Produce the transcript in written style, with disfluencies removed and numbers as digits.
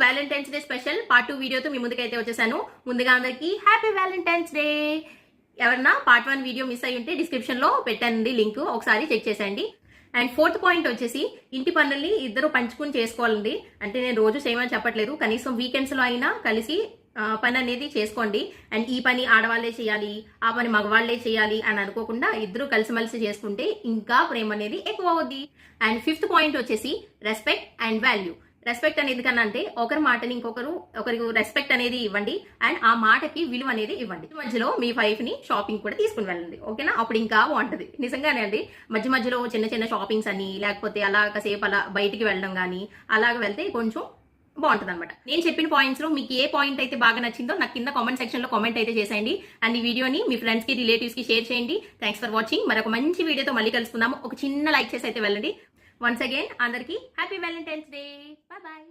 Valentine's day special part 2 వీడియోతో మీ ముందుకైతే వచ్చేసాను. ముందుగా అందరికీ హ్యాపీ వ్యాలంటైన్స్ డే. ఎవరన్నా పార్ట్ 1 వీడియో మిస్ అయ్యి ఉంటే డిస్క్రిప్షన్ లో పెట్టండి లింక్, ఒకసారి చెక్ చేసేయండి. అండ్ 4th పాయింట్ వచ్చేసి ఇంటి పనుల్ని ఇద్దరు పంచుకుని చేసుకోవాలండి. అంటే నేను రోజు చేయమని చెప్పట్లేదు, కనీసం వీకెండ్స్ లో అయినా కలిసి పని అనేది చేసుకోండి. అండ్ ఈ పని ఆడవాళ్లే చేయాలి, ఆ పని మగవాళ్లే చేయాలి అని అనుకోకుండా ఇద్దరు కలిసిమెలిసి చేసుకుంటే ఇంకా ప్రేమ అనేది ఎక్కువ అవుద్ది. అండ్ 5th పాయింట్ వచ్చేసి రెస్పెక్ట్ అండ్ వాల్యూ. రెస్పెక్ట్ అనేది కన్నా అంటే ఒకరి మాటని ఒకరికి రెస్పెక్ట్ అనేది ఇవ్వండి అండ్ ఆ మాటకి విలువ అనేది ఇవ్వండి. మధ్యలో మీ వైఫ్ ని షాపింగ్ కూడా తీసుకుని వెళ్ళండి, ఓకేనా? అప్పుడు ఇంకా బాగుంటది. నిజంగానే అండి, మధ్యలో చిన్న చిన్న షాపింగ్స్ అని లేకపోతే అలా కాసేపు అలా బయటికి వెళ్ళడం కానీ అలాగ వెళ్తే కొంచెం బాగుంటుంది అనమాట. నేను చెప్పిన పాయింట్స్ లో మీకు ఏ పాయింట్ అయితే బాగా నచ్చిందో నాకు కింద కామెంట్ సెక్షన్ లో కామెంట్ అయితే చేసేయండి. అండ్ ఈ వీడియోని మీ ఫ్రెండ్స్ కి రిలేటివ్స్ కి షేర్ చేయండి. Thanks for watching. మరొక మంచి వీడియోతో మళ్ళీ కలుసుకుందాము. ఒక చిన్న లైక్ చేసి అయితే వెళ్ళండి. వన్స్ అగైన్ అందరికీ happy valentine's day. Bye bye.